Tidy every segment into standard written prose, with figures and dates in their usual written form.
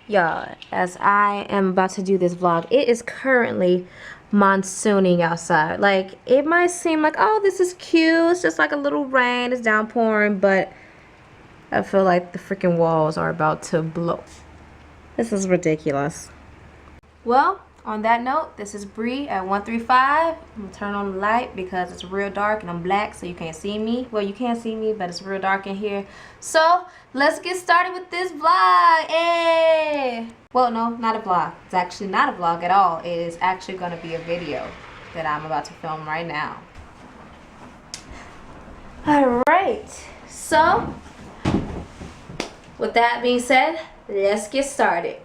Y'all, as I am about to do this vlog, it is currently monsooning outside. Like, it might seem like, oh, this is cute, it's just like a little rain, it's downpouring, but I feel like the freaking walls are about to blow. This is ridiculous. Well, on that note, this is Bree at 135. I'm gonna turn on the light because it's real dark and I'm black, so you can't see me. Well, you can see me, but it's real dark in here. So let's get started with this vlog. Hey! Well, no, not a vlog. It's actually not a vlog at all. It is actually gonna be a video that I'm about to film right now. All right. So with that being said, let's get started.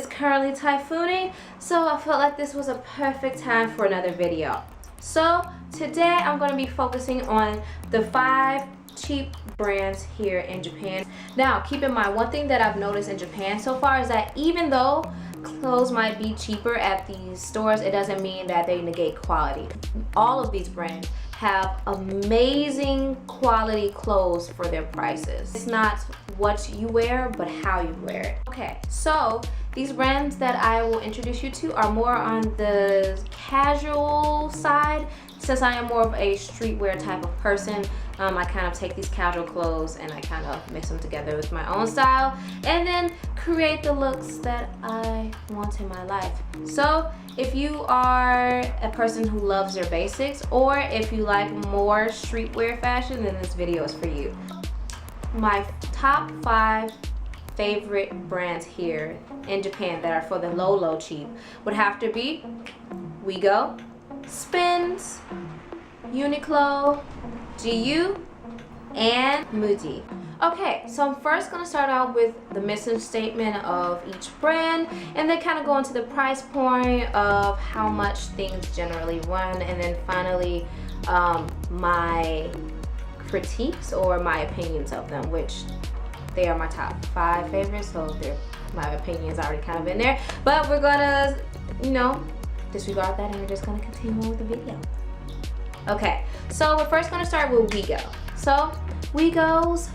Currently typhooning, so I felt like this was a perfect time for another video. So today I'm going to be focusing on the 5 cheap brands here in Japan. Now keep in mind, one thing that I've noticed in Japan so far is that even though clothes might be cheaper at these stores, it doesn't mean that they negate quality. All of these brands have amazing quality clothes for their prices. It's not what you wear, but how you wear it. Okay, so these brands that I will introduce you to are more on the casual side. Since I am more of a streetwear type of person, I kind of take these casual clothes and I kind of mix them together with my own style and then create the looks that I want in my life. So if you are a person who loves their basics, or if you like more streetwear fashion, then this video is for you. My top 5 favorite brands here in Japan that are for the low cheap would have to be Wigo, Spins, Uniqlo, GU, and Muji. Okay, so I'm first going to start out with the mission statement of each brand and then kind of go into the price point of how much things generally run, and then finally my critiques or my opinions of them, which they are my top 5 favorites, so my opinions already kind of in there, but we're gonna, disregard that and we're just gonna continue with the video. Okay, so we're first gonna start with Wigo. So Wigo's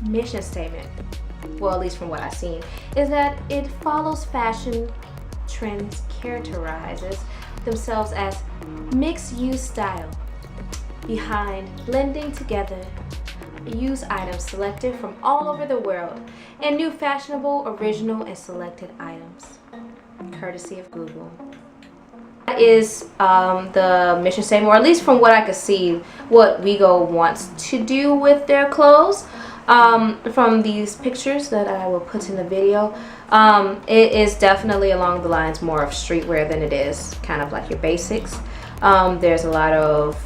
mission statement, well, at least from what I've seen, is that it follows fashion trends, characterizes themselves as mixed-use style behind blending together used items selected from all over the world and new fashionable, original, and selected items, courtesy of Google. That is the mission statement, or at least from what I could see, what Wigo wants to do with their clothes. From these pictures that I will put in the video, it is definitely along the lines more of streetwear than it is kind of like your basics. There's a lot of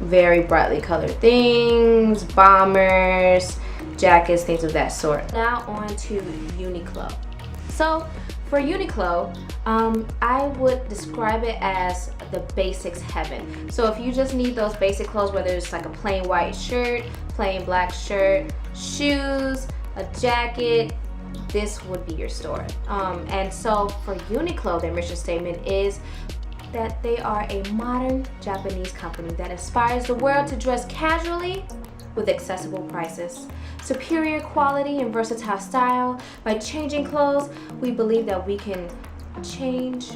very brightly colored things, bombers, jackets, things of that sort. Now on to Uniqlo. So for Uniqlo, I would describe it as the basics heaven. So if you just need those basic clothes, whether it's like a plain white shirt, plain black shirt, shoes, a jacket, this would be your store. And so for Uniqlo, their mission statement is that they are a modern Japanese company that inspires the world to dress casually with accessible prices, superior quality, and versatile style. By changing clothes, we believe that we can change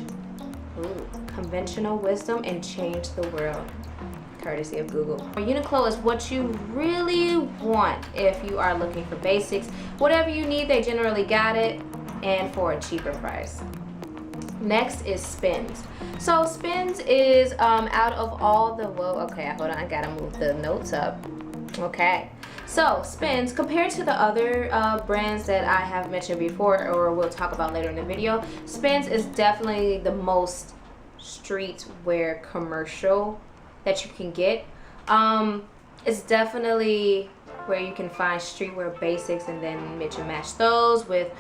conventional wisdom and change the world, courtesy of Google. Uniqlo is what you really want if you are looking for basics. Whatever you need, they generally got it, and for a cheaper price. Next is Spins. So Spins is out of all the, okay, hold on, I gotta move the notes up. Okay, so Spins, compared to the other brands that I have mentioned before or we'll talk about later in the video, Spins is definitely the most streetwear commercial that you can get. It's definitely where you can find streetwear basics and then mix and match those with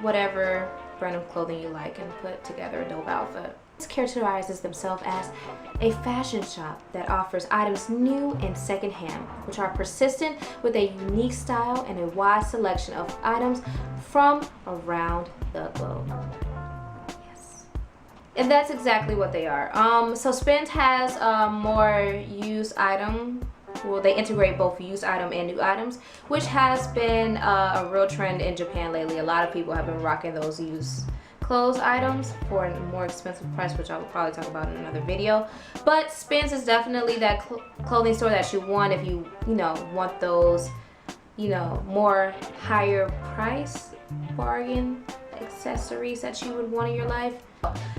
whatever brand of clothing you like and put together a dope outfit. It characterizes themselves as a fashion shop that offers items new and secondhand, which are persistent with a unique style and a wide selection of items from around the globe. Yes. And that's exactly what they are. So Spins has more used item well, they integrate both used item and new items, which has been a real trend in Japan lately. A lot of people have been rocking those used clothes items for a more expensive price, which I will probably talk about in another video. But Spence is definitely that clothing store that you want if you want those more higher price bargain accessories that you would want in your life.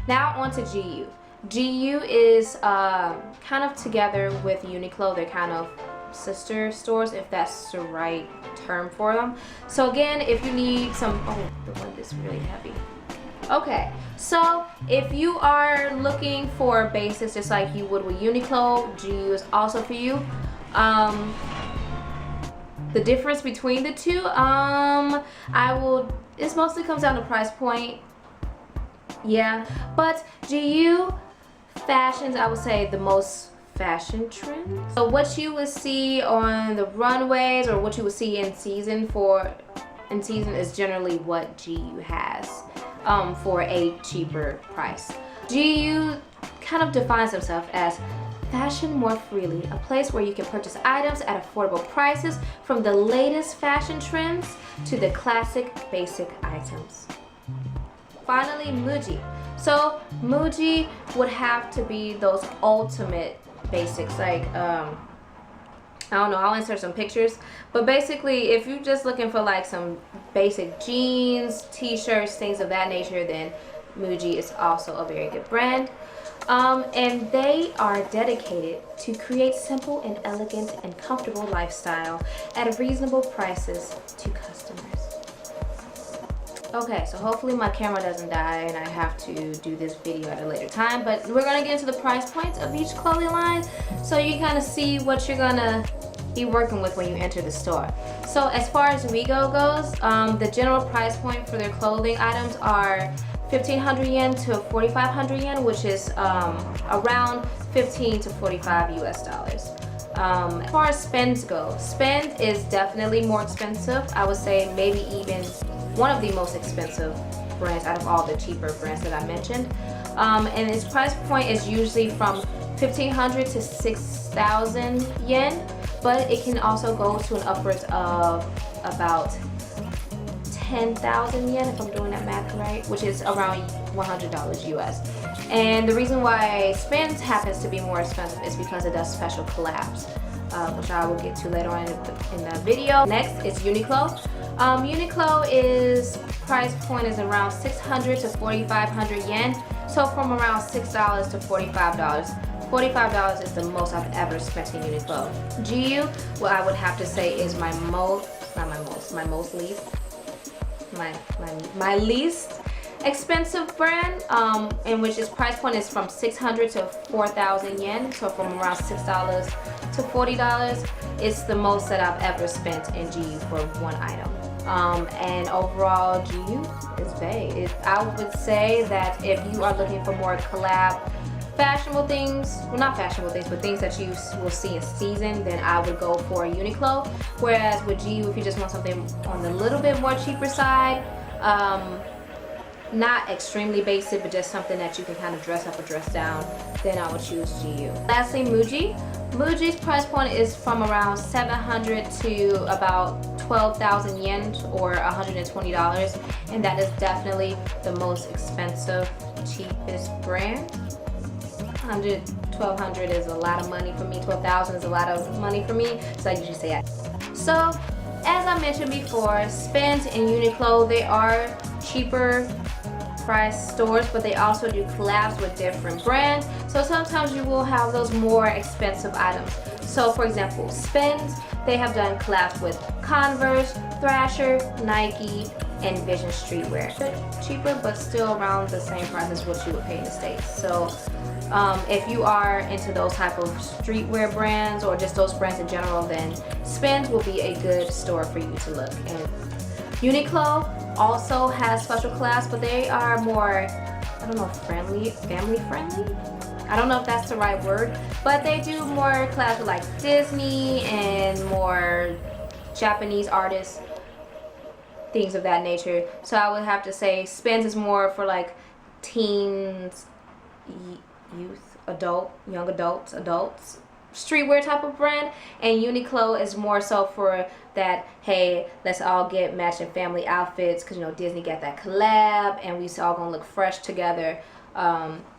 Now on to GU. GU is kind of together with Uniqlo. They're kind of sister stores, if that's the right term for them. So again, if you need some, oh, the one is really heavy. Okay, so if you are looking for basics just like you would with Uniqlo, GU is also for you. The difference between the two, it mostly comes down to price point. Yeah, but GU fashions, I would say the most fashion trends. So what you would see on the runways or what you would see in season is generally what GU has for a cheaper price. GU kind of defines themselves as fashion more freely, a place where you can purchase items at affordable prices, from the latest fashion trends to the classic basic items. Finally, Muji. So Muji would have to be those ultimate basics, like I don't know, I'll insert some pictures, but basically if you're just looking for like some basic jeans, t-shirts, things of that nature, then Muji is also a very good brand. And they are dedicated to create simple and elegant and comfortable lifestyle at reasonable prices to customers. Okay, so hopefully my camera doesn't die and I have to do this video at a later time, but we're gonna get into the price points of each clothing line so you kind of see what you're gonna be working with when you enter the store. So as far as Wego goes, the general price point for their clothing items are 1,500 yen to 4,500 yen, which is around 15 to 45 US dollars. As far as Spend go, Spend is definitely more expensive. I would say maybe even one of the most expensive brands out of all the cheaper brands that I mentioned. And its price point is usually from 1,500 to 6,000 yen, but it can also go to an upwards of about 10,000 yen, if I'm doing that math right, which is around $100 US. And the reason why Spend happens to be more expensive is because it does special collabs, which I will get to later on in the video. Next is Uniqlo. Uniqlo's price point is around 600 to 4,500 yen, so from around $6 to $45. $45 is the most I've ever spent in Uniqlo. GU, what I would have to say is my least expensive brand, in which its price point is from 600 to 4,000 yen, so from around $6 to $40. It's the most that I've ever spent in GU for one item. And overall, GU is vague. I would say that if you are looking for more collab fashionable things, well, not fashionable things, but things that you will see in season, then I would go for Uniqlo. Whereas with GU, if you just want something on the little bit more cheaper side, not extremely basic, but just something that you can kind of dress up or dress down, then I would choose GU. Lastly, Muji. Muji's price point is from around 700 to about 12,000 yen or $120, and that is definitely the most expensive, cheapest brand. 1,200 is a lot of money for me. 12,000 is a lot of money for me, so I usually say that. So, as I mentioned before, Spend and Uniqlo, they are cheaper price stores, but they also do collabs with different brands. So sometimes you will have those more expensive items. So for example, Spend, they have done collabs with Converse, Thrasher, Nike, and Vision Streetwear. Cheaper, but still around the same price as what you would pay in the States. So if you are into those type of streetwear brands or just those brands in general, then Spend will be a good store for you to look. And Uniqlo also has special collabs, but they are more, I don't know, family friendly? I don't know if that's the right word, but they do more collabs with like Disney and more Japanese artists, things of that nature. So I would have to say Spend is more for like teens, youth, young adults, streetwear type of brand, and Uniqlo is more so for that, hey, let's all get matching family outfits because, you know, Disney got that collab and we all gonna look fresh together,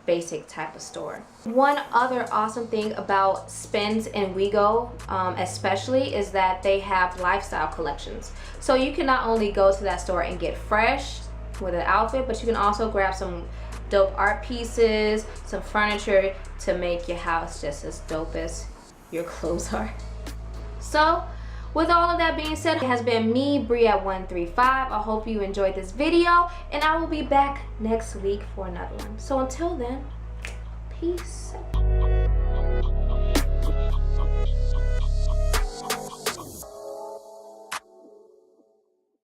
basic type of store. One other awesome thing about Spins and WeGo especially is that they have lifestyle collections. So you can not only go to that store and get fresh with an outfit, but you can also grab some dope art pieces, some furniture to make your house just as dope as your clothes are. So with all of that being said, it has been me, Bria135. I hope you enjoyed this video, and I will be back next week for another one. So until then, peace.